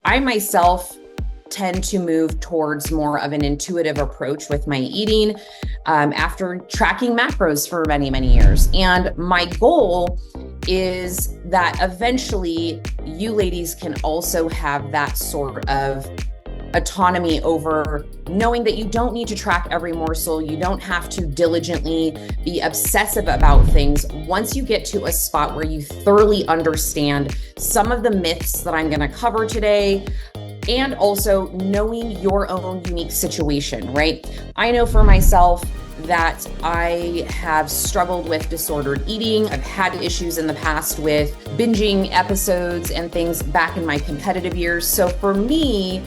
I myself tend to move towards more of an intuitive approach with my eating after tracking macros for many, many years. And my goal is that eventually you ladies can also have that sort of autonomy over knowing that you don't need to track every morsel. You don't have to diligently be obsessive about things. Once you get to a spot where you thoroughly understand some of the myths that I'm going to cover today, and also knowing your own unique situation, right? I know for myself that I have struggled with disordered eating. I've had issues in the past with binging episodes and things back in my competitive years. So for me,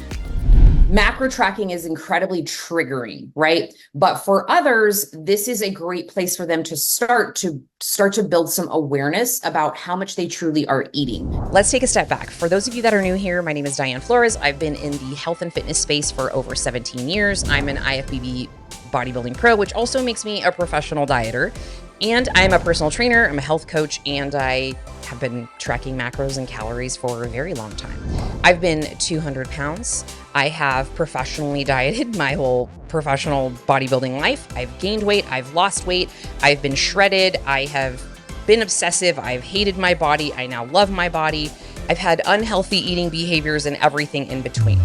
macro tracking is incredibly triggering, right? But for others, this is a great place for them to start to build some awareness about how much they truly are eating. Let's take a step back. For those of you that are new here, my name is Diane Flores. I've been in the health and fitness space for over 17 years. I'm an IFBB bodybuilding pro, which also makes me a professional dieter. And I'm a personal trainer, I'm a health coach, and I have been tracking macros and calories for a very long time. I've been 200 pounds. I have professionally dieted my whole professional bodybuilding life. I've gained weight, I've lost weight, I've been shredded, I have been obsessive, I've hated my body, I now love my body. I've had unhealthy eating behaviors and everything in between.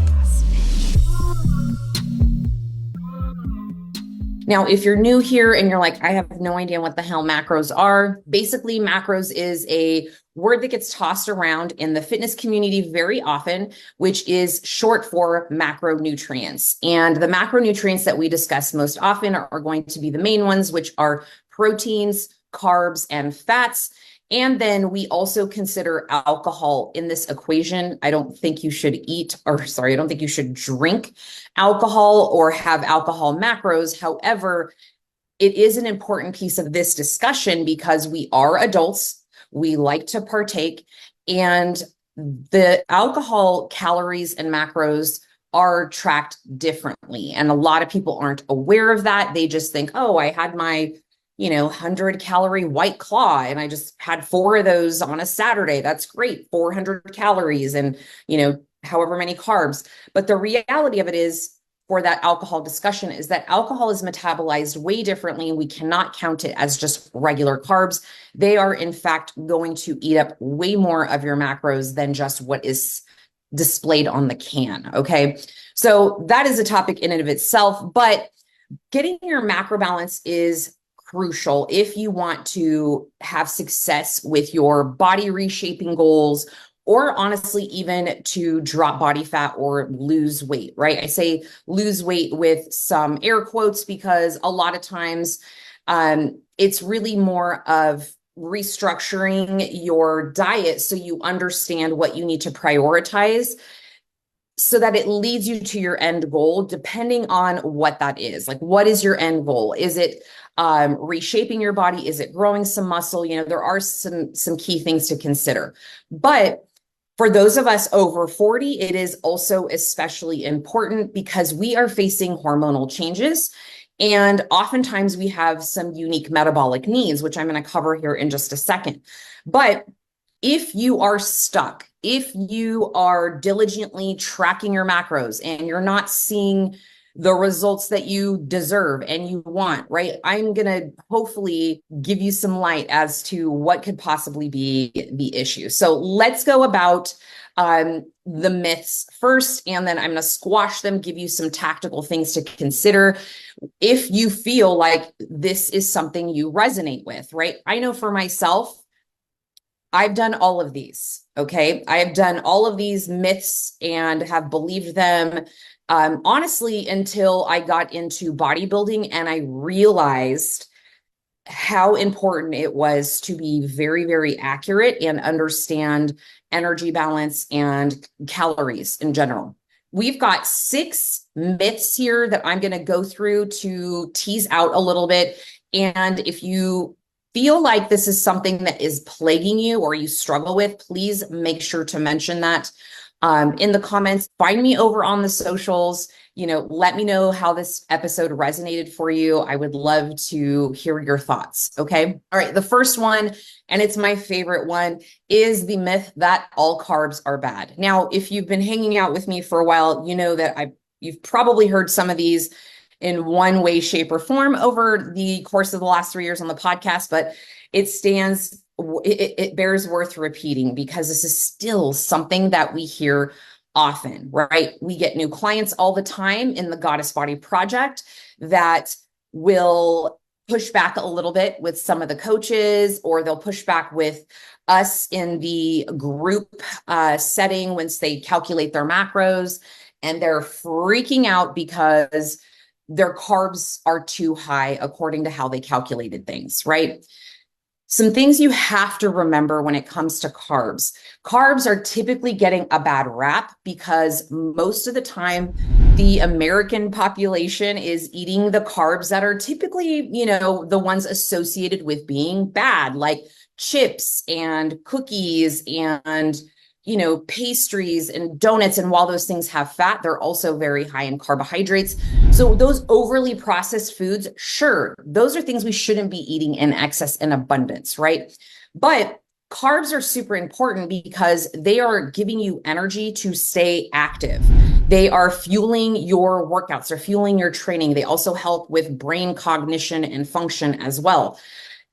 Now, if you're new here and you're like, I have no idea what the hell macros are, basically macros is a word that gets tossed around in the fitness community very often, which is short for macronutrients. And the macronutrients that we discuss most often are going to be the main ones, which are proteins, carbs, and fats. And then we also consider alcohol in this equation. I don't think you should I don't think you should drink alcohol or have alcohol macros. However, it is an important piece of this discussion because we are adults. We like to partake, and the alcohol calories and macros are tracked differently. And a lot of people aren't aware of that. They just think, oh, I had my 100-calorie White Claw, and I just had 4 of those on a Saturday. That's great. 400 calories and, however many carbs. But the reality of it is, for that alcohol discussion, is that alcohol is metabolized way differently, and we cannot count it as just regular carbs. They are, in fact, going to eat up way more of your macros than just what is displayed on the can. Okay. So that is a topic in and of itself, but getting your macro balance is crucial if you want to have success with your body reshaping goals, or honestly, even to drop body fat or lose weight, right? I say lose weight with some air quotes because a lot of times it's really more of restructuring your diet so you understand what you need to prioritize so that it leads you to your end goal, depending on what that is. Like, what is your end goal? Is it reshaping your body? Is it growing some muscle? There are some key things to consider. But for those of us over 40, it is also especially important because we are facing hormonal changes. And oftentimes we have some unique metabolic needs, which I'm going to cover here in just a second. But if you are stuck, if you are diligently tracking your macros and you're not seeing the results that you deserve and you want, right? I'm going to hopefully give you some light as to what could possibly be the issue. So let's go about the myths first, and then I'm going to squash them, give you some tactical things to consider if you feel like this is something you resonate with, right? I know for myself, I've done all of these, okay? I have done all of these myths and have believed them honestly, until I got into bodybuilding and I realized how important it was to be very, very accurate and understand energy balance and calories in general. We've got 6 myths here that I'm going to go through to tease out a little bit. And if you feel like this is something that is plaguing you or you struggle with, please make sure to mention that. in the comments. Find me over on the socials. Let me know how this episode resonated for you. I would love to hear your thoughts. Okay. All right. The first one, and it's my favorite one, is the myth that all carbs are bad. Now, if you've been hanging out with me for a while, you know that you've probably heard some of these in one way, shape, or form over the course of the last 3 years on the podcast, but it bears worth repeating because this is still something that we hear often, right? We get new clients all the time in the Goddess Body Project that will push back a little bit with some of the coaches, or they'll push back with us in the group setting once they calculate their macros, and they're freaking out because their carbs are too high according to how they calculated things, right? Some things you have to remember when it comes to carbs. Carbs are typically getting a bad rap because most of the time, the American population is eating the carbs that are typically, the ones associated with being bad, like chips and cookies and pastries and donuts. And while those things have fat, they're also very high in carbohydrates. So those overly processed foods, sure, those are things we shouldn't be eating in excess and abundance, right? But carbs are super important because they are giving you energy to stay active. They are fueling your workouts, they're fueling your training. They also help with brain cognition and function as well.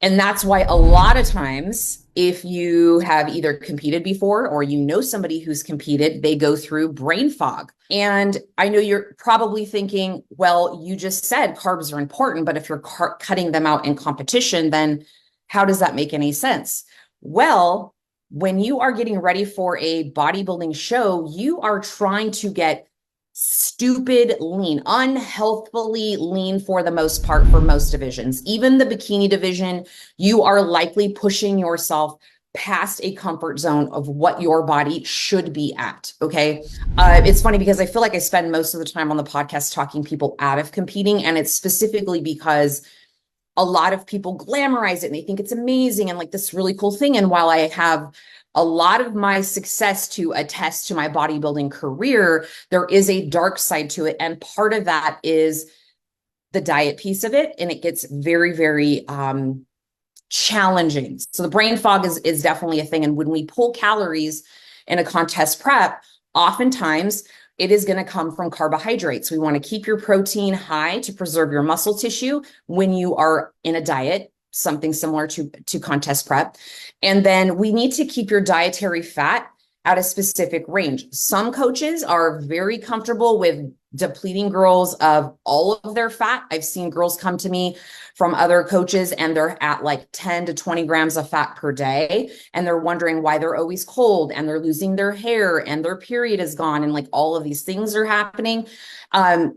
And that's why a lot of times, if you have either competed before or somebody who's competed, they go through brain fog. And I know you're probably thinking, well, you just said carbs are important, but if you're cutting them out in competition, then how does that make any sense? Well, when you are getting ready for a bodybuilding show, you are trying to get stupid lean, unhealthfully lean for the most part for most divisions. Even the bikini division, you are likely pushing yourself past a comfort zone of what your body should be at. Okay. It's funny because I feel like I spend most of the time on the podcast talking people out of competing. And it's specifically because a lot of people glamorize it and they think it's amazing and like this really cool thing. And while I have a lot of my success to attest to my bodybuilding career, there is a dark side to it. And part of that is the diet piece of it. And it gets very, very challenging. So the brain fog is definitely a thing. And when we pull calories in a contest prep, oftentimes it is going to come from carbohydrates. We want to keep your protein high to preserve your muscle tissue when you are in a diet, something similar to contest prep. And then we need to keep your dietary fat at a specific range. Some coaches are very comfortable with depleting girls of all of their fat. I've seen girls come to me from other coaches and they're at like 10 to 20 grams of fat per day. And they're wondering why they're always cold and they're losing their hair and their period is gone. And like all of these things are happening.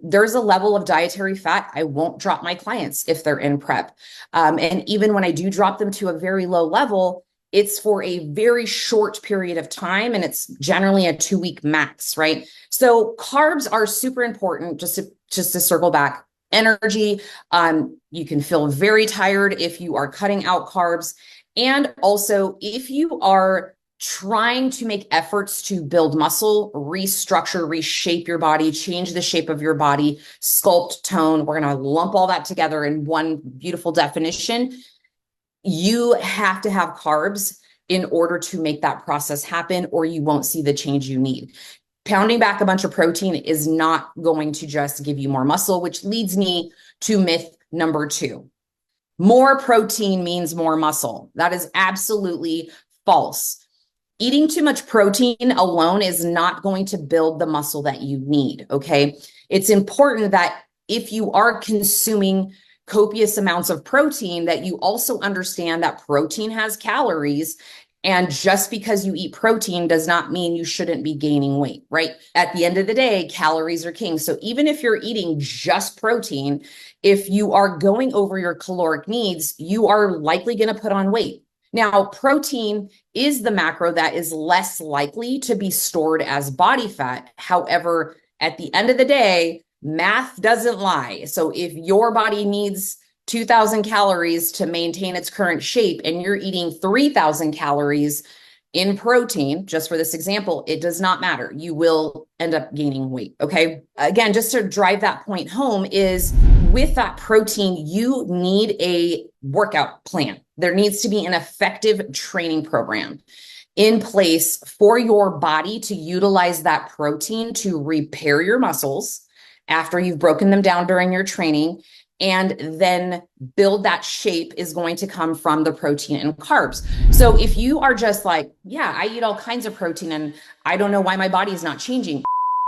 There's a level of dietary fat I won't drop my clients if they're in prep. And even when I do drop them to a very low level, it's for a very short period of time. And it's generally a 2-week max, right? So carbs are super important. Just to circle back, energy. You can feel very tired if you are cutting out carbs. And also if you are trying to make efforts to build muscle, restructure, reshape your body, change the shape of your body, sculpt, tone, we're going to lump all that together in one beautiful definition. You have to have carbs in order to make that process happen, or you won't see the change you need. Pounding back a bunch of protein is not going to just give you more muscle, which leads me to myth number 2. More protein means more muscle. That is absolutely false. Eating too much protein alone is not going to build the muscle that you need, okay? It's important that if you are consuming copious amounts of protein, that you also understand that protein has calories. And just because you eat protein does not mean you shouldn't be gaining weight, right? At the end of the day, calories are king. So even if you're eating just protein, if you are going over your caloric needs, you are likely going to put on weight. Now, protein is the macro that is less likely to be stored as body fat. However, at the end of the day, math doesn't lie. So if your body needs 2,000 calories to maintain its current shape and you're eating 3,000 calories in protein, just for this example, it does not matter. You will end up gaining weight. Okay. Again, just to drive that point home is with that protein, you need a workout plan. There needs to be an effective training program in place for your body to utilize that protein to repair your muscles after you've broken them down during your training, and then build that shape is going to come from the protein and carbs. So if you are just like, yeah, I eat all kinds of protein and I don't know why my body is not changing,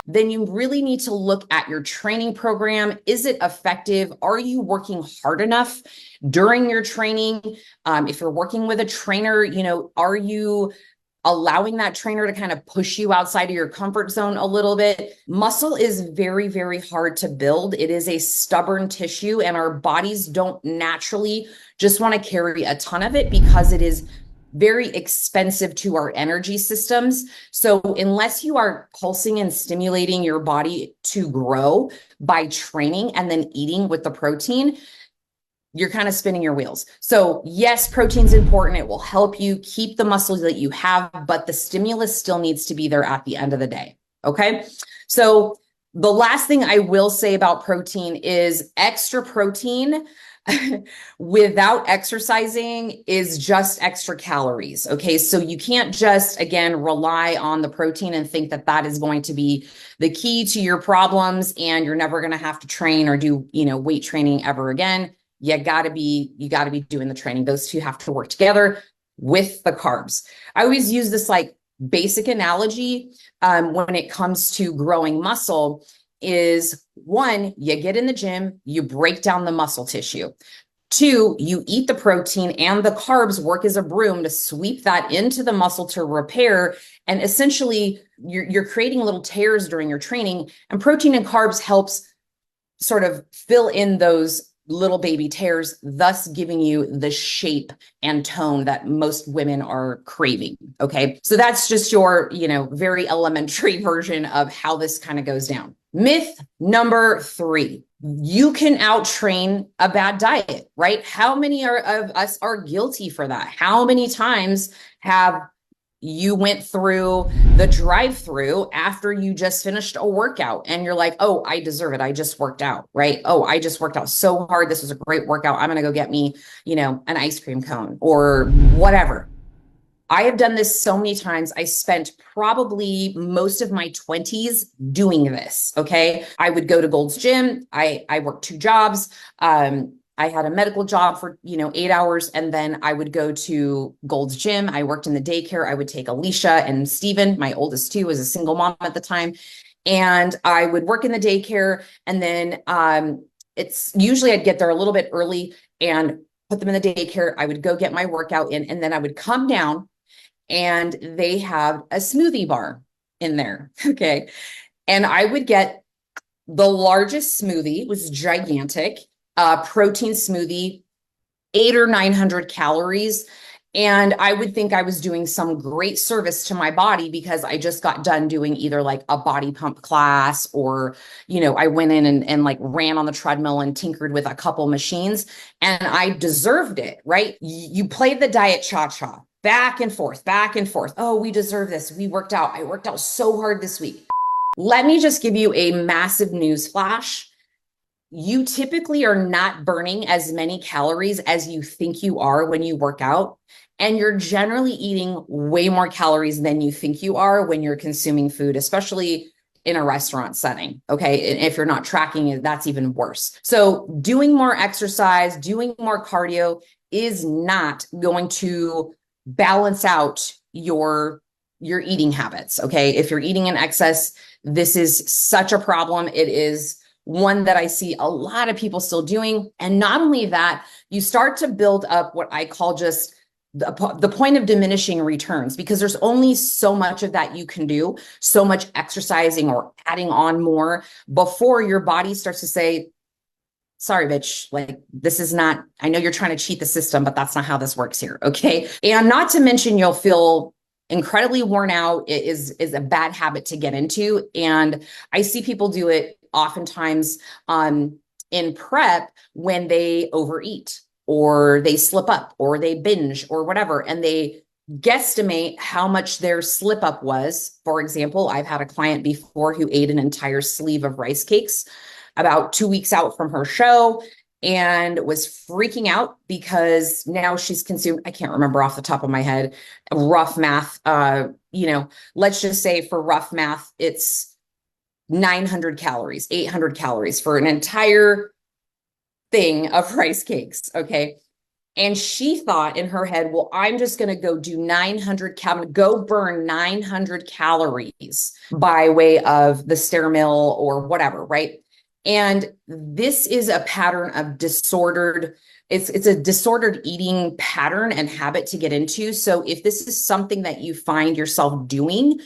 then you really need to look at your training program. Is it effective? Are you working hard enough during your training? If you're working with a trainer, are you allowing that trainer to kind of push you outside of your comfort zone a little bit? Muscle is very, very hard to build. It is a stubborn tissue, and our bodies don't naturally just want to carry a ton of it because it is very expensive to our energy systems. So unless you are pulsing and stimulating your body to grow by training and then eating with the protein, you're kind of spinning your wheels. So yes, protein's important. It will help you keep the muscles that you have, but the stimulus still needs to be there at the end of the day. Okay. So the last thing I will say about protein is extra protein without exercising is just extra calories. Okay. So you can't just, again, rely on the protein and think that that is going to be the key to your problems and you're never going to have to train or do, weight training ever again. You gotta be doing the training. Those two have to work together with the carbs. I always use this like basic analogy when it comes to growing muscle is one, you get in the gym, you break down the muscle tissue. Two, you eat the protein and the carbs work as a broom to sweep that into the muscle to repair. And essentially you're creating little tears during your training, and protein and carbs helps sort of fill in those little baby tears, thus giving you the shape and tone that most women are craving. Okay. So that's just your, very elementary version of how this kind of goes down. Myth number 3, you can out-train a bad diet, right? How many of us are guilty for that? How many times have you went through the drive-through after you just finished a workout and you're like, oh, I deserve it. I just worked out, right? Oh, I just worked out so hard. This was a great workout. I'm going to go get me, an ice cream cone or whatever. I have done this so many times. I spent probably most of my 20s doing this. Okay. I would go to Gold's Gym. I worked 2 jobs. I had a medical job for, 8 hours. And then I would go to Gold's Gym. I worked in the daycare. I would take Alicia and Steven, my oldest 2, was a single mom at the time. And I would work in the daycare. And then it's usually I'd get there a little bit early and put them in the daycare. I would go get my workout in, and then I would come down and they have a smoothie bar in there. Okay. And I would get the largest smoothie. It was gigantic. Protein smoothie, 800 or 900 calories. And I would think I was doing some great service to my body because I just got done doing either like a body pump class or, I went in and like ran on the treadmill and tinkered with a couple machines, and I deserved it, right? You played the diet cha-cha back and forth, back and forth. Oh, we deserve this. We worked out. I worked out so hard this week. Let me just give you a massive news flash. You typically are not burning as many calories as you think you are when you work out. And you're generally eating way more calories than you think you are when you're consuming food, especially in a restaurant setting. Okay. And if you're not tracking it, that's even worse. So doing more exercise, doing more cardio is not going to balance out your eating habits. Okay. If you're eating in excess, this is such a problem. It is one that I see a lot of people still doing. And not only that, you start to build up what I call just the point of diminishing returns, because there's only so much of that you can do, so much exercising or adding on more before your body starts to say, sorry, bitch, like this is not, I know you're trying to cheat the system, but that's not how this works here. Okay. And not to mention, you'll feel incredibly worn out. It is a bad habit to get into. And I see people do it oftentimes in prep when they overeat or they slip up or they binge or whatever, and they guesstimate how much their slip up was. For example, I've had a client before who ate an entire sleeve of rice cakes about 2 weeks out from her show and was freaking out because now she's consumed, I can't remember off the top of my head, rough math, let's just say for rough math, it's 900 calories, 800 calories for an entire thing of rice cakes. Okay. And she thought in her head, well, I'm just going to go do 900 calories, go burn 900 calories by way of the stair mill or whatever, right? And this is a pattern of it's a disordered eating pattern and habit to get into. So if this is something that you find yourself doing,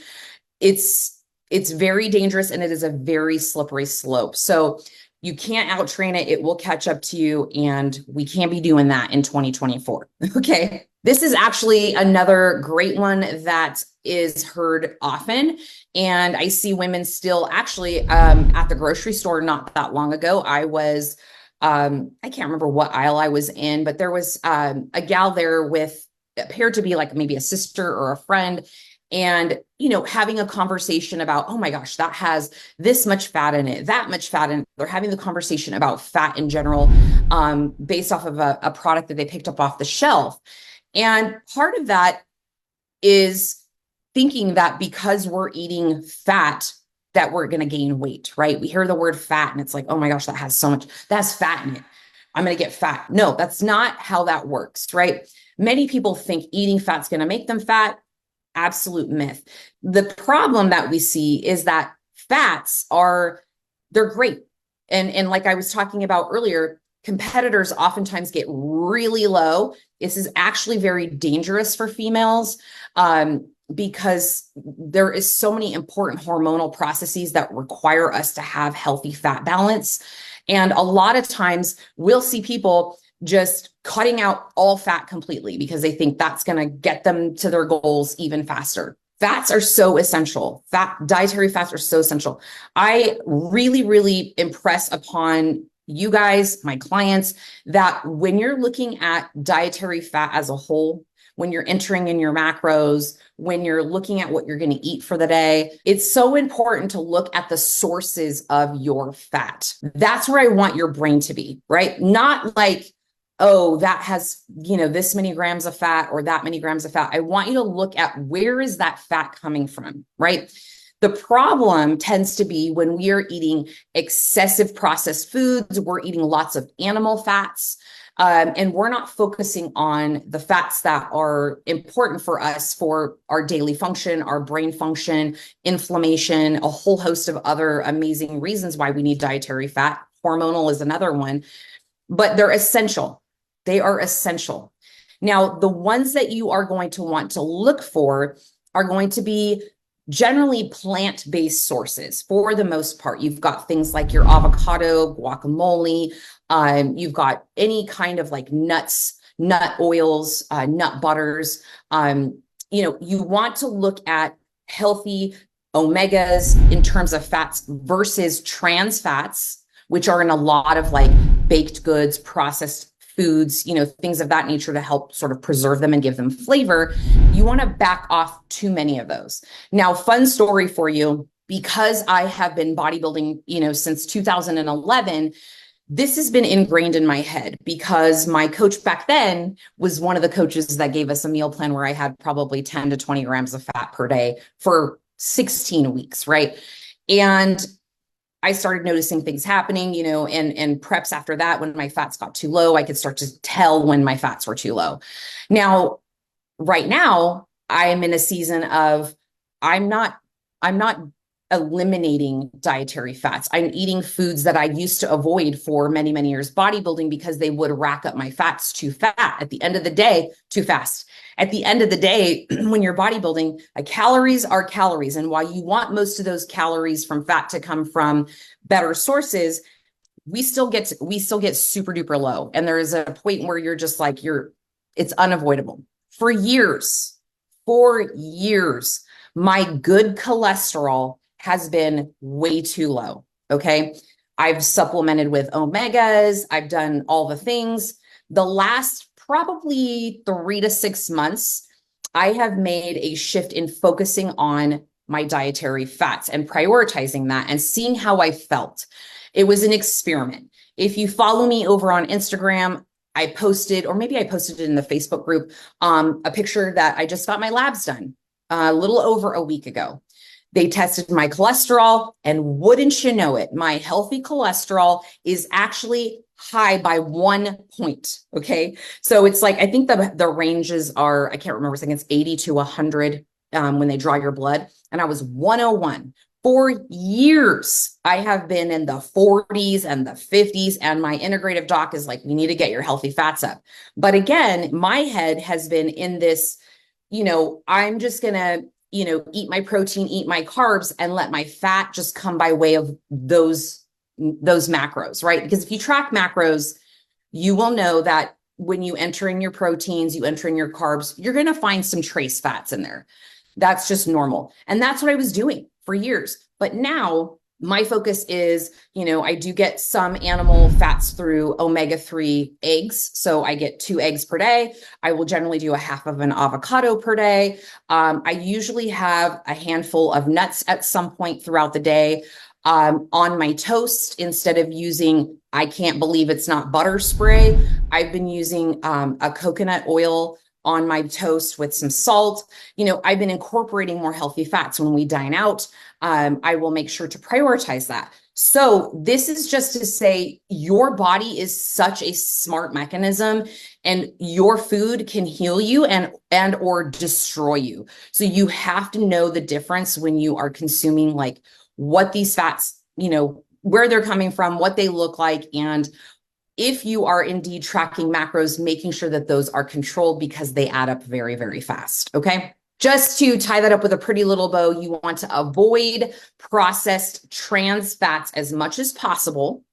it's very dangerous and it is a very slippery slope. So you can't out-train it. It will catch up to you, and we can't be doing that in 2024. Okay. This is actually another great one that is heard often. And I see women still actually at the grocery store not that long ago. I was, I can't remember what aisle I was in, but there was a gal there with appeared to be like maybe a sister or a friend. And, having a conversation about, oh my gosh, that has this much fat in it, that much fat in it. They're having the conversation about fat in general, based off of a product that they picked up off the shelf. And part of that is thinking that because we're eating fat, that we're going to gain weight, right? We hear the word fat and it's like, oh my gosh, that has fat in it. I'm going to get fat. No, that's not how that works, right? Many people think eating fat's going to make them fat. Absolute myth. The problem that we see is that fats they're great. And like I was talking about earlier, competitors oftentimes get really low. This is actually very dangerous for females, because there is so many important hormonal processes that require us to have healthy fat balance. And a lot of times we'll see people just cutting out all fat completely because they think that's going to get them to their goals even faster. Fats are so essential. Dietary fats are so essential. I really, really impress upon you guys, my clients, that when you're looking at dietary fat as a whole, when you're entering in your macros, when you're looking at what you're going to eat for the day, it's so important to look at the sources of your fat. That's where I want your brain to be, right? Not like, oh, that has, this many grams of fat or that many grams of fat. I want you to look at where is that fat coming from, right? The problem tends to be when we are eating excessive processed foods, we're eating lots of animal fats, and we're not focusing on the fats that are important for us for our daily function, our brain function, inflammation, a whole host of other amazing reasons why we need dietary fat. Hormonal is another one, but they're essential. They are essential. Now, the ones that you are going to want to look for are going to be generally plant-based sources for the most part. You've got things like your avocado, guacamole. You've got any kind of like nuts, nut oils, nut butters. You want to look at healthy omegas in terms of fats versus trans fats, which are in a lot of like baked goods, processed foods, things of that nature to help sort of preserve them and give them flavor. You want to back off too many of those. Now, fun story for you, because I have been bodybuilding, since 2011, this has been ingrained in my head because my coach back then was one of the coaches that gave us a meal plan where I had probably 10 to 20 grams of fat per day for 16 weeks, right? And I started noticing things happening, and preps after that, when my fats got too low, I could start to tell when my fats were too low. Now, right now, I'm in a season of, I'm not eliminating dietary fats. I'm eating foods that I used to avoid for many, many years bodybuilding because they would rack up my fats too fast. At the end of the day, too fast. At the end of the day, when you're bodybuilding, calories are calories. And while you want most of those calories from fat to come from better sources, we still get super duper low. And there is a point where you're just like, it's unavoidable. For years, my good cholesterol has been way too low. Okay. I've supplemented with omegas. I've done all the things. The last probably 3 to 6 months, I have made a shift in focusing on my dietary fats and prioritizing that and seeing how I felt. It was an experiment. If you follow me over on Instagram, I posted, or maybe I posted it in the Facebook group, a picture that I just got my labs done a little over a week ago. They tested my cholesterol, and wouldn't you know it, my healthy cholesterol is actually high by 1 point. Okay. So it's like, I think the ranges are, I can't remember, I think it's 80 to 100 when they draw your blood. And I was 101. For years, I have been in the 40s and the 50s, and my integrative doc is like, you need to get your healthy fats up. But again, my head has been in this, I'm just going to, eat my protein, eat my carbs, and let my fat just come by way of those macros, right? Because if you track macros, you will know that when you enter in your proteins, you enter in your carbs, you're going to find some trace fats in there. That's just normal. And that's what I was doing for years. But now my focus is, I do get some animal fats through omega-3 eggs. So I get 2 eggs per day. I will generally do a half of an avocado per day. I usually have a handful of nuts at some point throughout the day. On my toast, instead of using, I can't believe it's not butter spray, I've been using a coconut oil on my toast with some salt. I've been incorporating more healthy fats when we dine out. I will make sure to prioritize that. So this is just to say your body is such a smart mechanism, and your food can heal you and or destroy you. So you have to know the difference when you are consuming, like, what these fats, where they're coming from, what they look like, and if you are indeed tracking macros, making sure that those are controlled, because they add up very, very fast. Okay. Just to tie that up with a pretty little bow, you want to avoid processed trans fats as much as possible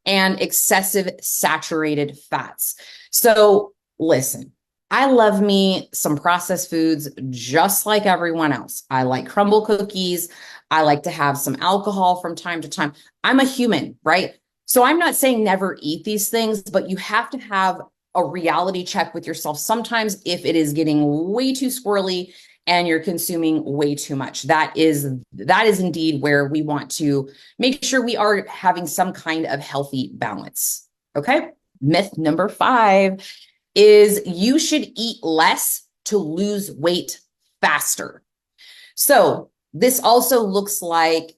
and excessive saturated fats. So listen, I love me some processed foods just like everyone else. I like crumble cookies. I like to have some alcohol from time to time. I'm a human, right? So I'm not saying never eat these things, but you have to have a reality check with yourself sometimes if it is getting way too squirrely and you're consuming way too much. That is indeed where we want to make sure we are having some kind of healthy balance. Okay. Myth number 5 is you should eat less to lose weight faster. So this also looks like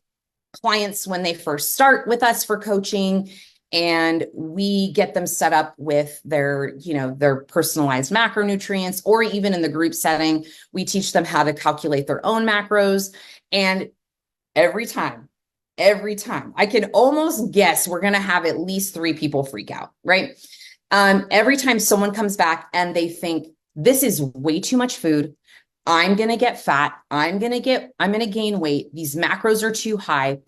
clients when they first start with us for coaching, and we get them set up with their personalized macronutrients, or even in the group setting, we teach them how to calculate their own macros. And every time, I can almost guess we're going to have at least 3 people freak out, right? Every time someone comes back and they think, this is way too much food, I'm going to get fat, I'm going to gain weight, these macros are too high.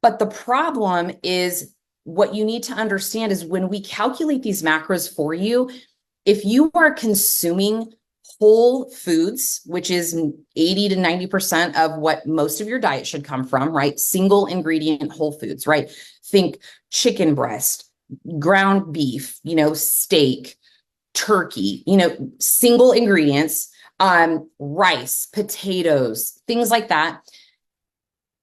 But the problem is, what you need to understand is when we calculate these macros for you, if you are consuming whole foods, which is 80 to 90% of what most of your diet should come from, right? Single ingredient whole foods, right? Think chicken breast, ground beef, steak, turkey, single ingredients, rice, potatoes, things like that.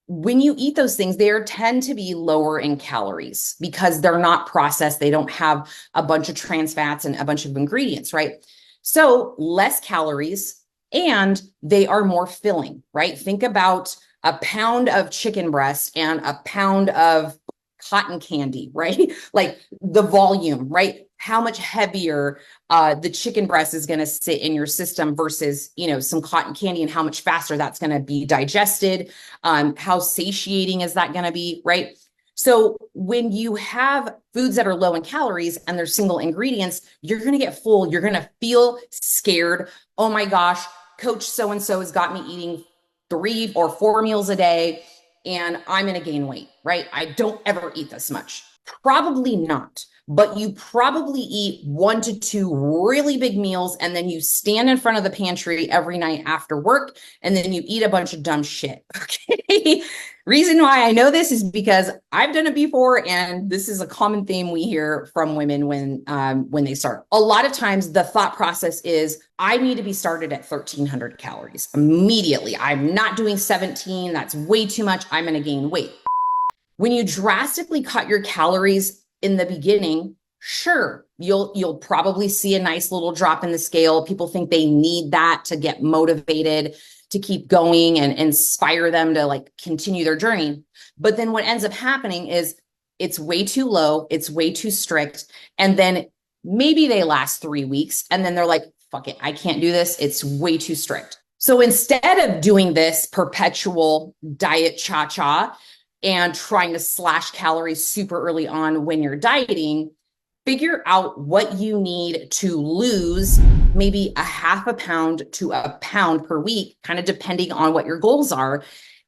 When you eat those things, they tend to be lower in calories because they're not processed. They don't have a bunch of trans fats and a bunch of ingredients, right? So less calories, and they are more filling, right? Think about a pound of chicken breast and a pound of cotton candy, right? Like the volume, right? How much heavier the chicken breast is going to sit in your system versus, some cotton candy, and how much faster that's going to be digested. How satiating is that going to be, right? So when you have foods that are low in calories and they're single ingredients, you're going to get full. You're going to feel scared. Oh my gosh, coach so-and-so has got me eating 3 or 4 meals a day, and I'm going to gain weight, right? I don't ever eat this much. Probably not. but you probably eat 1 to 2 really big meals, and then you stand in front of the pantry every night after work, and then you eat a bunch of dumb shit. Okay. Reason why I know this is because I've done it before, and this is a common theme we hear from women when they start. A lot of times the thought process is, I need to be started at 1,300 calories immediately. I'm not doing 17. That's way too much. I'm going to gain weight. When you drastically cut your calories in the beginning, sure, you'll probably see a nice little drop in the scale. People think they need that to get motivated, to keep going and inspire them to like continue their journey. But then what ends up happening is it's way too low, it's way too strict. And then maybe they last 3 weeks and then they're like, fuck it, I can't do this. It's way too strict. So instead of doing this perpetual diet cha-cha and trying to slash calories super early on when you're dieting, figure out what you need to lose, maybe a half a pound to a pound per week, kind of depending on what your goals are.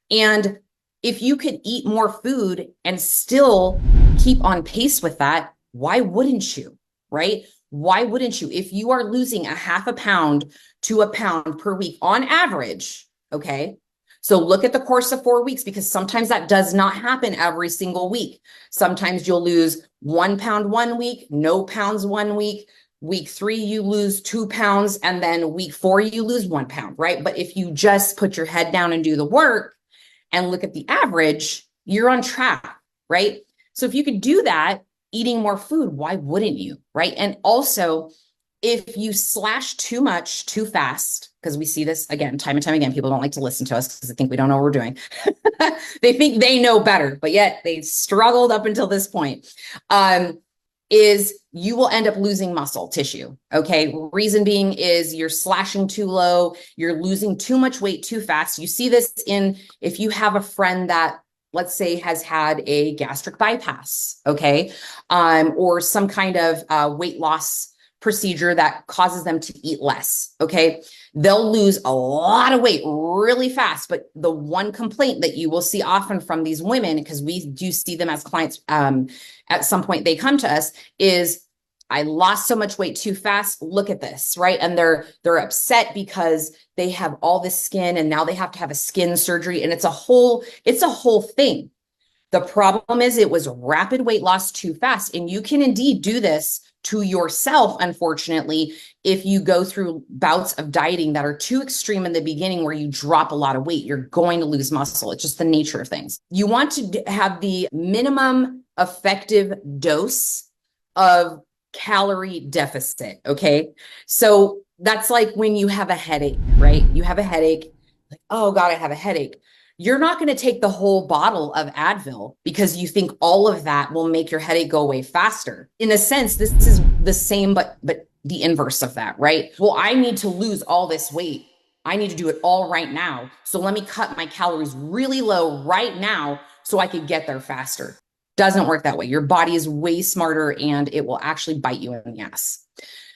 And if you could eat more food and still keep on pace with that, why wouldn't you, right? Why wouldn't you? If you are losing a half a pound to a pound per week on average, okay? So look at the course of 4 weeks, because sometimes that does not happen every single week. Sometimes you'll lose 1 pound 1 week, no pounds 1 week. Week 3, you lose 2 pounds. And then week 4, you lose 1 pound, right? But if you just put your head down and do the work and look at the average, you're on track, right? So if you could do that, eating more food, why wouldn't you, right? And also, if you slash too much too fast, because we see this again, time and time again, people don't like to listen to us because they think we don't know what we're doing. They think they know better, but yet they struggled up until this point. Is you will end up losing muscle tissue. Okay. Reason being is you're slashing too low. You're losing too much weight too fast. You see this if you have a friend that, let's say, has had a gastric bypass, okay, or some kind of weight loss procedure that causes them to eat less, okay? They'll lose a lot of weight really fast. But the one complaint that you will see often from these women, because we do see them as clients, at some point they come to us, is, I lost so much weight too fast. Look at this, right? And they're upset because they have all this skin and now they have to have a skin surgery, and it's a whole thing. The problem is it was rapid weight loss too fast, and you can indeed do this to yourself, unfortunately, if you go through bouts of dieting that are too extreme in the beginning where you drop a lot of weight. You're going to lose muscle. It's just the nature of things. You want to have the minimum effective dose of calorie deficit, okay? So that's like when you have a headache, right? You have a headache, like, oh God, I have a headache. You're not going to take the whole bottle of Advil because you think all of that will make your headache go away faster. In a sense, this is the same, but the inverse of that, right? Well, I need to lose all this weight. I need to do it all right now. So let me cut my calories really low right now so I could get there faster. Doesn't work that way. Your body is way smarter and it will actually bite you in the ass.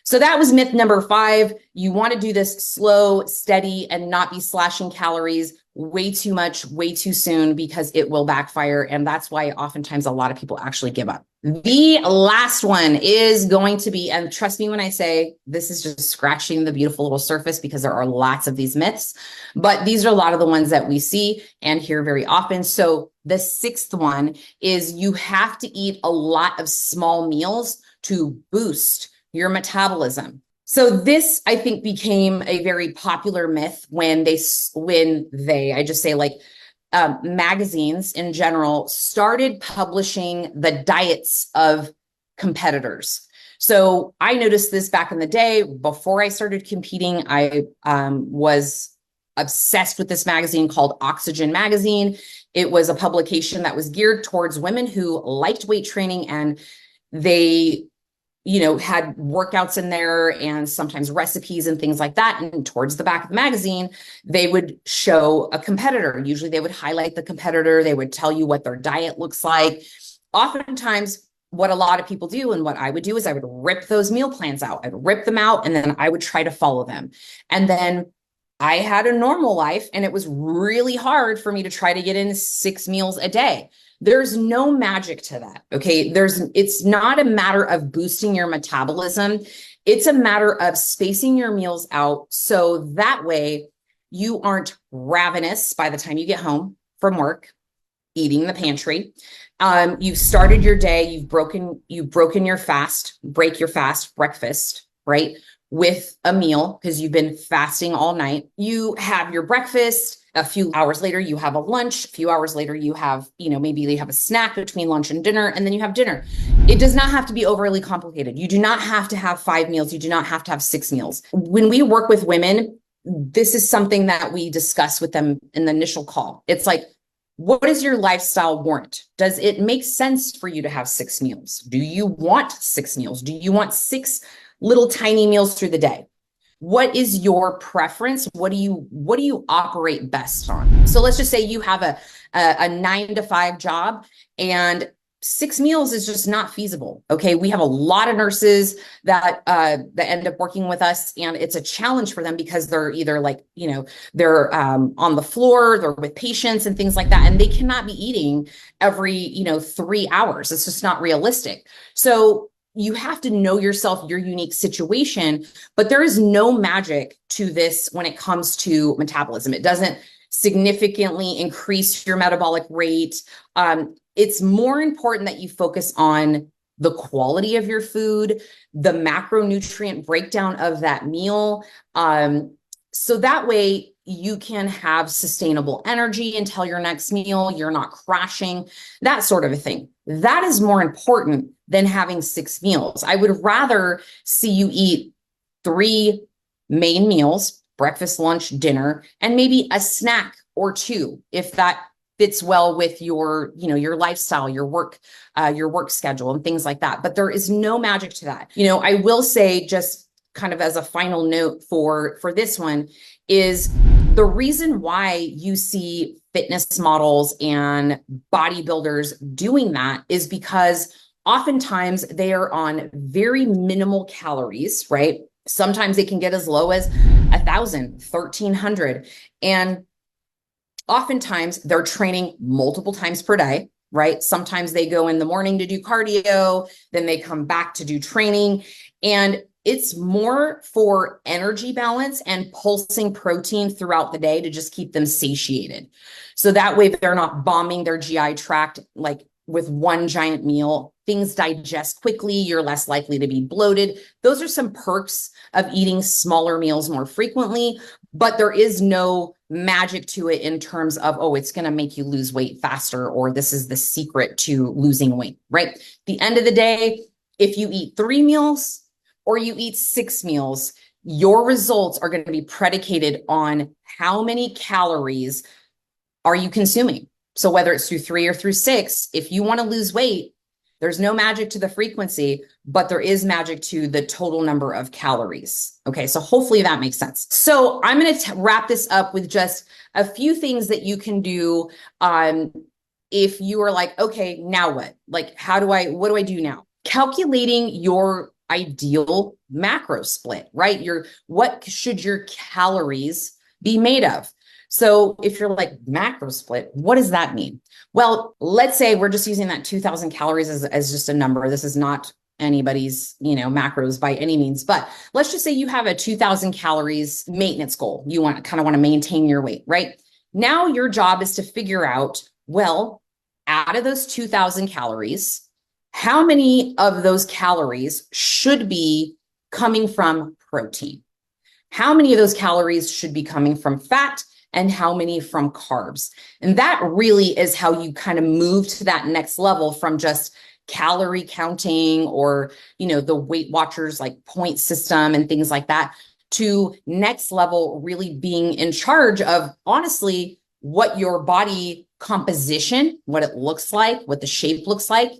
So that was myth number 5. You want to do this slow, steady, and not be slashing calories way too much, way too soon, because it will backfire. And that's why oftentimes a lot of people actually give up. The last one is going to be, and trust me when I say this is just scratching the beautiful little surface, because there are lots of these myths, but these are a lot of the ones that we see and hear very often. So the 6th one is you have to eat a lot of small meals to boost your metabolism. So this, I think, became a very popular myth when magazines in general started publishing the diets of competitors. So I noticed this back in the day. Before I started competing, I was obsessed with this magazine called Oxygen Magazine. It was a publication that was geared towards women who liked weight training, and they had workouts in there and sometimes recipes and things like that. And towards the back of the magazine, they would show a competitor. Usually they would highlight the competitor. They would tell you what their diet looks like. Oftentimes, what a lot of people do, and what I would do, is I would rip those meal plans out. I'd rip them out, and then I would try to follow them. And then I had a normal life and it was really hard for me to try to get in 6 meals a day. There's no magic to that. Okay. It's not a matter of boosting your metabolism. It's a matter of spacing your meals out. So that way you aren't ravenous by the time you get home from work, eating the pantry. You've started your day, you've broken your fast, break your fast breakfast, right? With a meal because you've been fasting all night. You have your breakfast. A few hours later, you have a lunch. A few hours later, you have, maybe you have a snack between lunch and dinner, and then you have dinner. It does not have to be overly complicated. You do not have to have 5 meals. You do not have to have 6 meals. When we work with women, this is something that we discuss with them in the initial call. It's like, what is your lifestyle warrant? Does it make sense for you to have 6 meals? Do you want 6 meals? Do you want 6 little tiny meals through the day? What is your preference? What do you operate best on? So let's just say you have a 9 to 5 job and 6 meals is just not feasible. Okay. We have a lot of nurses that end up working with us, and it's a challenge for them because they're either they're on the floor, they're with patients and things like that. And they cannot be eating every, 3 hours. It's just not realistic. So you have to know yourself, your unique situation, but there is no magic to this when it comes to metabolism. It doesn't significantly increase your metabolic rate. It's more important that you focus on the quality of your food, the macronutrient breakdown of that meal. So that way you can have sustainable energy until your next meal. You're not crashing, that sort of a thing. That is more important than having 6 meals. I would rather see you eat 3 main meals, breakfast, lunch, dinner, and maybe a snack or 2, if that fits well with your, your lifestyle, your work schedule and things like that. But there is no magic to that. I will say, just kind of as a final note for this one, is the reason why you see fitness models and bodybuilders doing that is because oftentimes they are on very minimal calories, right? Sometimes they can get as low as 1,000, 1,300. And oftentimes they're training multiple times per day, right? Sometimes they go in the morning to do cardio, then they come back to do training. And it's more for energy balance and pulsing protein throughout the day to just keep them satiated. So that way they're not bombing their GI tract like with one giant meal. Things digest quickly. You're less likely to be bloated. Those are some perks of eating smaller meals more frequently, but there is no magic to it in terms of, oh, it's going to make you lose weight faster, or this is the secret to losing weight, right? At the end of the day, if you eat 3 meals or you eat 6 meals, your results are going to be predicated on how many calories are you consuming. So whether it's through 3 or through 6, if you want to lose weight, there's no magic to the frequency, but there is magic to the total number of calories. Okay, so hopefully that makes sense. So I'm going to wrap this up with just a few things that you can do if you are like, okay, now what? Like, what do I do now? Calculating your ideal macro split, right? What should your calories be made of? So if you're like, macro split, what does that mean? Well, let's say we're just using that 2,000 calories as just a number. This is not anybody's, macros by any means, but let's just say you have a 2,000 calories maintenance goal. You want to maintain your weight, right? Now your job is to figure out, well, out of those 2,000 calories, how many of those calories should be coming from protein? How many of those calories should be coming from fat? And how many from carbs? And that really is how you kind of move to that next level from just calorie counting or, the Weight Watchers like point system and things like that, to next level really being in charge of honestly what your body composition, what it looks like, what the shape looks like,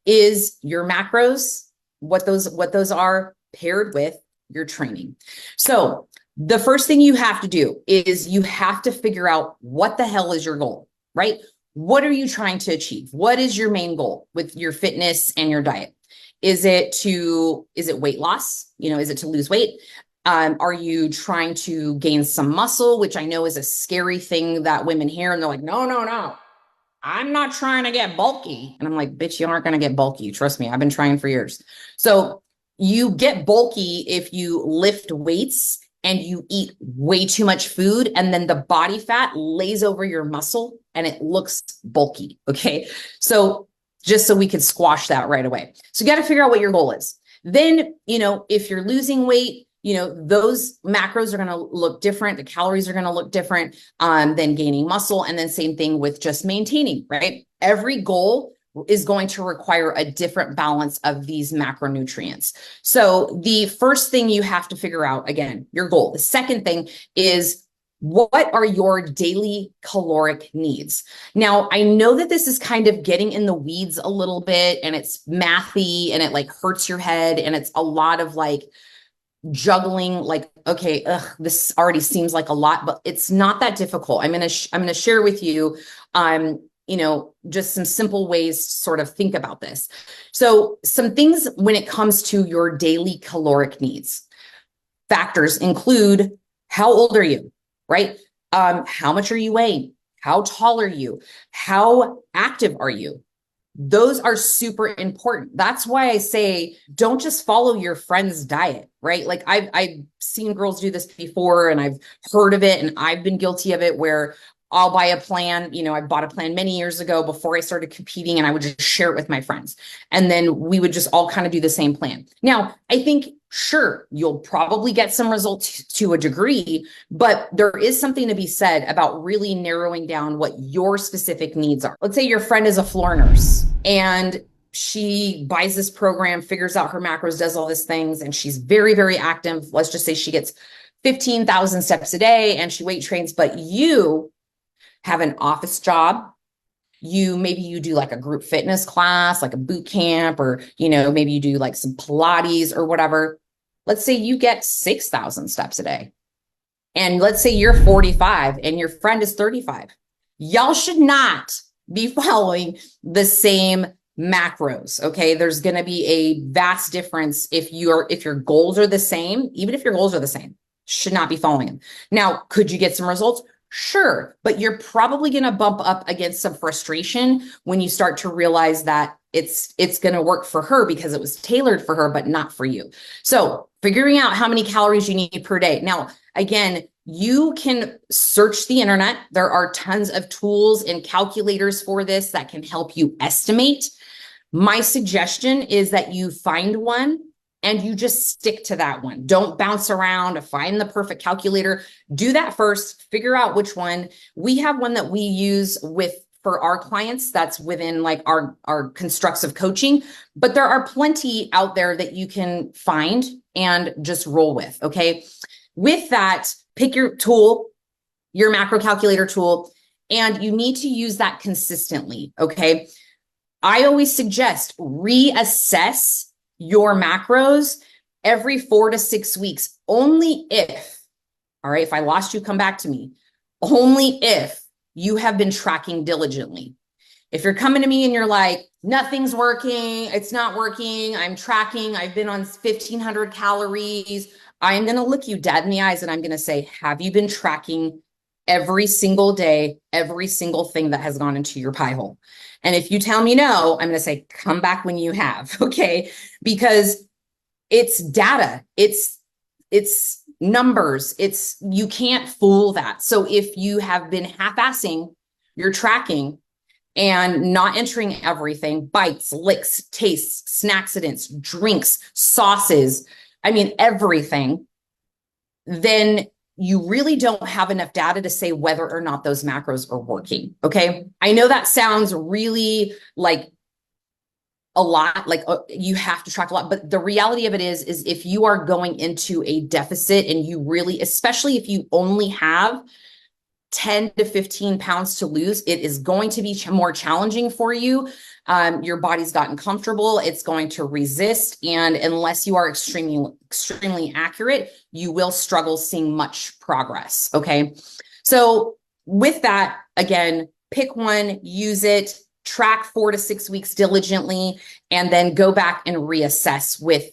is your macros, what those are paired with your training. So the first thing you have to do is you have to figure out what the hell is your goal, right? What are you trying to achieve? What is your main goal with your fitness and your diet? Is it weight loss? Is it to lose weight? Are you trying to gain some muscle, which I know is a scary thing that women hear, and they're like, no, no, no, I'm not trying to get bulky. And I'm like, bitch, you aren't going to get bulky. Trust me, I've been trying for years. So you get bulky if you lift weights and you eat way too much food, and then the body fat lays over your muscle and it looks bulky. Okay. So just so we could squash that right away. So you got to figure out what your goal is. Then, if you're losing weight, those macros are going to look different. The calories are going to look different than gaining muscle. And then same thing with just maintaining, right? Every goal is going to require a different balance of these macronutrients. So the first thing you have to figure out, again, your goal. The second thing is, what are your daily caloric needs? Now, I know that this is kind of getting in the weeds a little bit, and it's mathy, and it like hurts your head, and it's a lot of like juggling, like, okay, this already seems like a lot, but it's not that difficult. I'm gonna share with you, just some simple ways to sort of think about this. So some things when it comes to your daily caloric needs, factors include, how old are you, right? How much are you weighing? How tall are you? How active are you? Those are super important. That's why I say, don't just follow your friend's diet, right? Like I've seen girls do this before, and I've heard of it, and I've been guilty of it, where I'll buy a plan. I bought a plan many years ago before I started competing, and I would just share it with my friends. And then we would just all kind of do the same plan. Now, I think, sure, you'll probably get some results to a degree, but there is something to be said about really narrowing down what your specific needs are. Let's say your friend is a floor nurse, and she buys this program, figures out her macros, does all these things, and she's very, very active. Let's just say she gets 15,000 steps a day and she weight trains, but you have an office job. Maybe you do like a group fitness class, like a boot camp, or, maybe you do like some Pilates or whatever. Let's say you get 6,000 steps a day. And let's say you're 45 and your friend is 35. Y'all should not be following the same macros. Okay. There's going to be a vast difference if your goals are the same. Even if your goals are the same, should not be following them. Now, could you get some results? Sure, but you're probably going to bump up against some frustration when you start to realize that it's going to work for her because it was tailored for her, but not for you. So figuring out how many calories you need per day. Now, again, you can search the internet. There are tons of tools and calculators for this that can help you estimate. My suggestion is that you find one and you just stick to that one. Don't bounce around to find the perfect calculator. Do that first, figure out which one. We have one that we use for our clients that's within like our constructive coaching, but there are plenty out there that you can find and just roll with, okay? With that, pick your tool, your macro calculator tool, and you need to use that consistently, okay? I always suggest reassess your macros every 4 to 6 weeks, only if, all right, if I lost you, come back to me, only if you have been tracking diligently. If you're coming to me and you're like, nothing's working, it's not working, I'm tracking, I've been on 1,500 calories, I am going to look you dead in the eyes and I'm going to say, have you been tracking every single day, every single thing that has gone into your pie hole? And if you tell me no, I'm going to say, come back when you have, okay? Because it's data, it's numbers, you can't fool that. So if you have been half-assing your tracking and not entering everything, bites, licks, tastes, snacksidents, drinks, sauces, everything, then you really don't have enough data to say whether or not those macros are working. Okay. I know that sounds really like a lot, like you have to track a lot, but the reality of it is if you are going into a deficit and you really, especially if you only have 10 to 15 pounds to lose, it is going to be more challenging for you. Your body's gotten comfortable. It's going to resist. And unless you are extremely accurate, you will struggle seeing much progress. Okay. So with that, again, pick one, use it, track 4 to 6 weeks diligently, and then go back and reassess with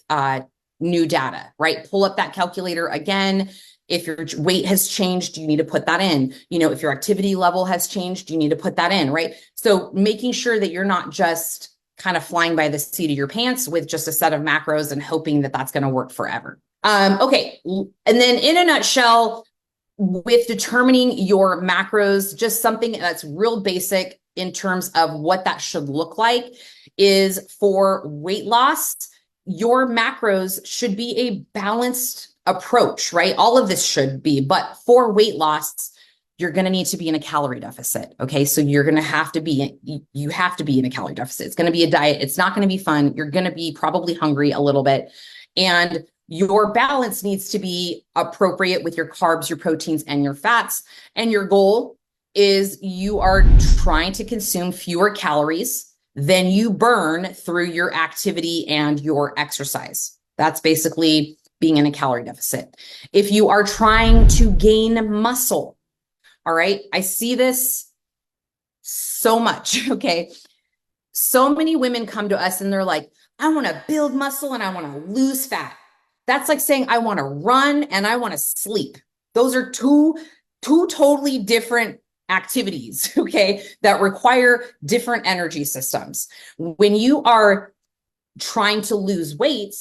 new data, right? Pull up that calculator again. If your weight has changed, you need to put that in. You know, if your activity level has changed, you need to put that in, right? So making sure that you're not just kind of flying by the seat of your pants with just a set of macros and hoping that that's going to work forever. Okay. And then in a nutshell, with determining your macros, just something that's real basic in terms of what that should look like is for weight loss, your macros should be a balanced approach, right? All of this should be, but for weight loss, you're going to need to be in a calorie deficit. Okay. So you're going to have to be, you have to be in a calorie deficit. It's going to be a diet. It's not going to be fun. You're going to be probably hungry a little bit. And your balance needs to be appropriate with your carbs, your proteins, and your fats. And your goal is you are trying to consume fewer calories than you burn through your activity and your exercise. That's basically being in a calorie deficit. If you are trying to gain muscle, all right, I see this so much, okay? So many women come to us and they're like, I want to build muscle and I want to lose fat. That's like saying I want to run and I want to sleep. Those are two totally different activities, okay, that require different energy systems. When you are trying to lose weight,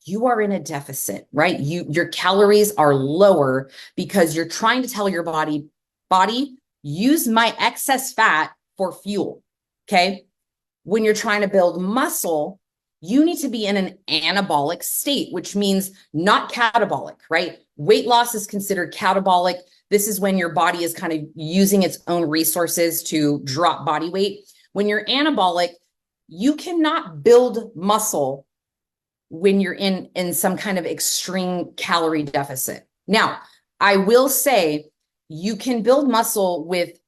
you are in a deficit, right? Your calories are lower because you're trying to tell your body, use my excess fat for fuel, okay? When you're trying to build muscle, you need to be in an anabolic state, which means not catabolic, right? Weight loss is considered catabolic. This is when your body is kind of using its own resources to drop body weight. When you're anabolic, you cannot build muscle when you're in some kind of extreme calorie deficit. Now, I will say you can build muscle with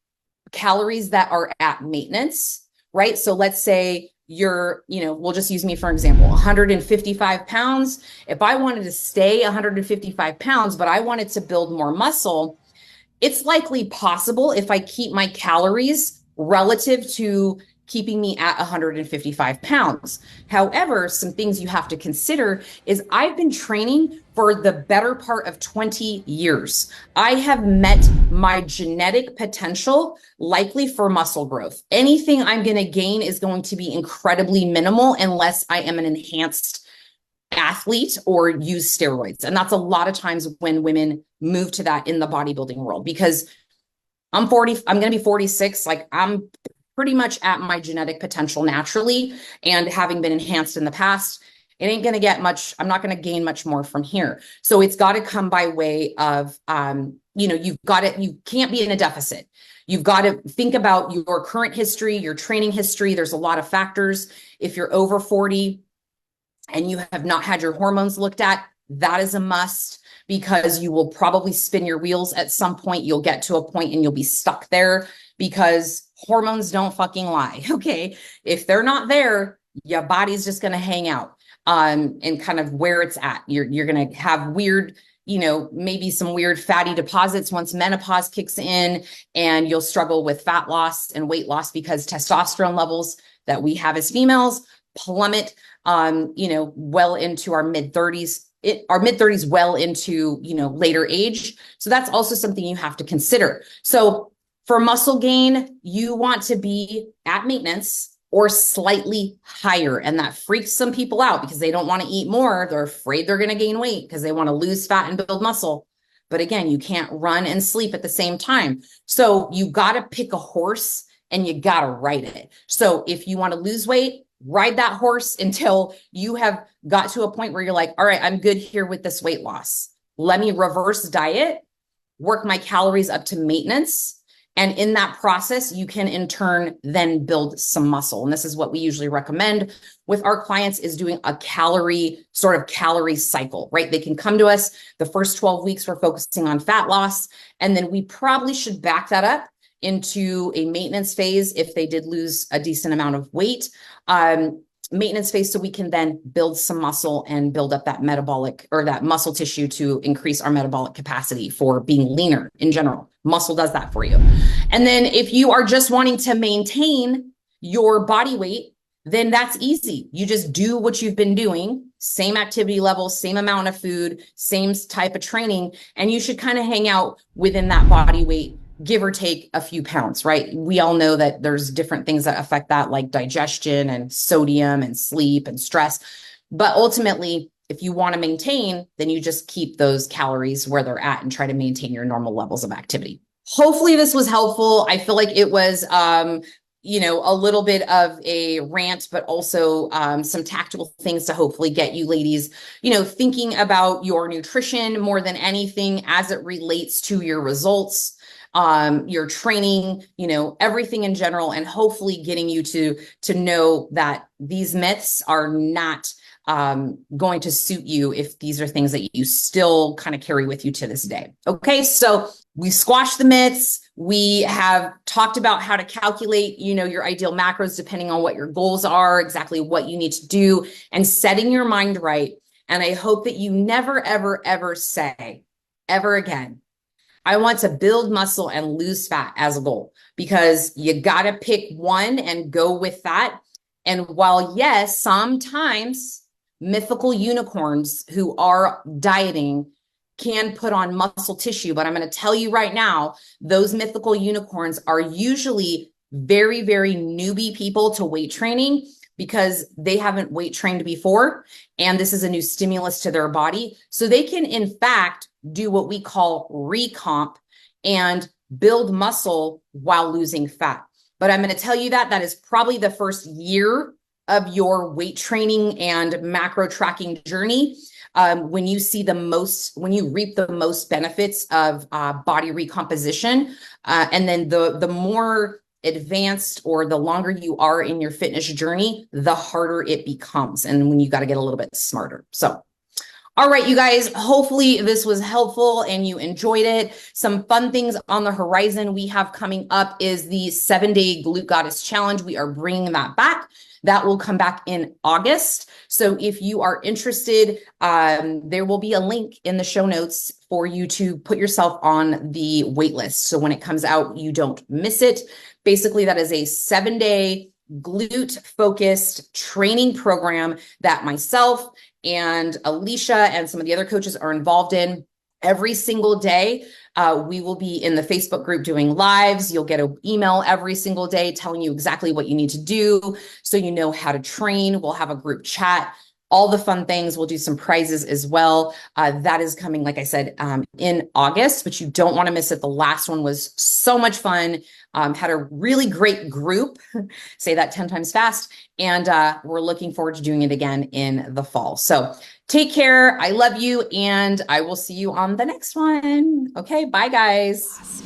calories that are at maintenance, right? So let's say we'll just use me for example, 155 pounds. If I wanted to stay 155 pounds, but I wanted to build more muscle, it's likely possible if I keep my calories relative to keeping me at 155 pounds. However, some things you have to consider is I've been training for the better part of 20 years. I have met my genetic potential likely for muscle growth. Anything I'm going to gain is going to be incredibly minimal unless I am an enhanced athlete or use steroids. And that's a lot of times when women move to that in the bodybuilding world, because I'm going to be 46. Like I'm pretty much at my genetic potential naturally. And having been enhanced in the past, it ain't going to get much. I'm not going to gain much more from here. So it's got to come by way of, you can't be in a deficit. You've got to think about your current history, your training history. There's a lot of factors. If you're over 40 and you have not had your hormones looked at, that is a must, because you will probably spin your wheels at some point. You'll get to a point and you'll be stuck there because hormones don't fucking lie. Okay. If they're not there, your body's just going to hang out and kind of where it's at. You're going to have weird, maybe some weird fatty deposits once menopause kicks in, and you'll struggle with fat loss and weight loss because testosterone levels that we have as females plummet, well into our mid-30s. Our mid-30s well into, later age. So that's also something you have to consider. So for muscle gain, you want to be at maintenance or slightly higher. And that freaks some people out because they don't want to eat more. They're afraid they're going to gain weight because they want to lose fat and build muscle. But again, you can't run and sleep at the same time. So you got to pick a horse and you got to ride it. So if you want to lose weight, ride that horse until you have got to a point where you're like, all right, I'm good here with this weight loss. Let me reverse diet, work my calories up to maintenance. And in that process, you can in turn then build some muscle. And this is what we usually recommend with our clients, is doing a calorie cycle, right? They can come to us the first 12 weeks, we're focusing on fat loss. And then we probably should back that up into a maintenance phase if they did lose a decent amount of weight. Maintenance phase, so we can then build some muscle and build up that metabolic or that muscle tissue to increase our metabolic capacity for being leaner in general. Muscle does that for you. And then if you are just wanting to maintain your body weight, then that's easy. You just do what you've been doing, same activity level, same amount of food, same type of training, and you should kind of hang out within that body weight, give or take a few pounds, right? We all know that there's different things that affect that, like digestion and sodium and sleep and stress. But ultimately, if you want to maintain, then you just keep those calories where they're at and try to maintain your normal levels of activity. Hopefully this was helpful. I feel like it was, a little bit of a rant, but also some tactical things to hopefully get you ladies, thinking about your nutrition more than anything as it relates to your results, your training, everything in general, and hopefully getting you to know that these myths are not going to suit you if these are things that you still kind of carry with you to this day. Okay, so we squashed the myths. We have talked about how to calculate, your ideal macros depending on what your goals are, exactly what you need to do, and setting your mind right. And I hope that you never, ever, ever say ever again, I want to build muscle and lose fat as a goal, because you got to pick one and go with that. And while, yes, sometimes mythical unicorns who are dieting can put on muscle tissue, but I'm going to tell you right now, those mythical unicorns are usually very, very newbie people to weight training, because they haven't weight trained before, and this is a new stimulus to their body. So they can, in fact, do what we call recomp and build muscle while losing fat. But I'm going to tell you that is probably the first year of your weight training and macro tracking journey. When you reap the most benefits of body recomposition, and then the more advanced or the longer you are in your fitness journey, the harder it becomes, and when you got to get a little bit smarter. So, all right, you guys, hopefully this was helpful and you enjoyed it. Some fun things on the horizon we have coming up is the 7-day Glute Goddess Challenge. We are bringing that back. That will come back in August. So if you are interested, there will be a link in the show notes for you to put yourself on the wait list. So when it comes out, you don't miss it. Basically, that is a 7-day glute focused training program that myself and Alicia and some of the other coaches are involved in. Every single day, we will be in the Facebook group doing lives. You'll get an email every single day telling you exactly what you need to do so you know how to train. We'll have a group chat, all the fun things. We'll do some prizes as well. That is coming, like I said, in August, but you don't want to miss it. The last one was so much fun. Had a really great group, say that 10 times fast. And we're looking forward to doing it again in the fall. So take care. I love you. And I will see you on the next one. Okay. Bye, guys.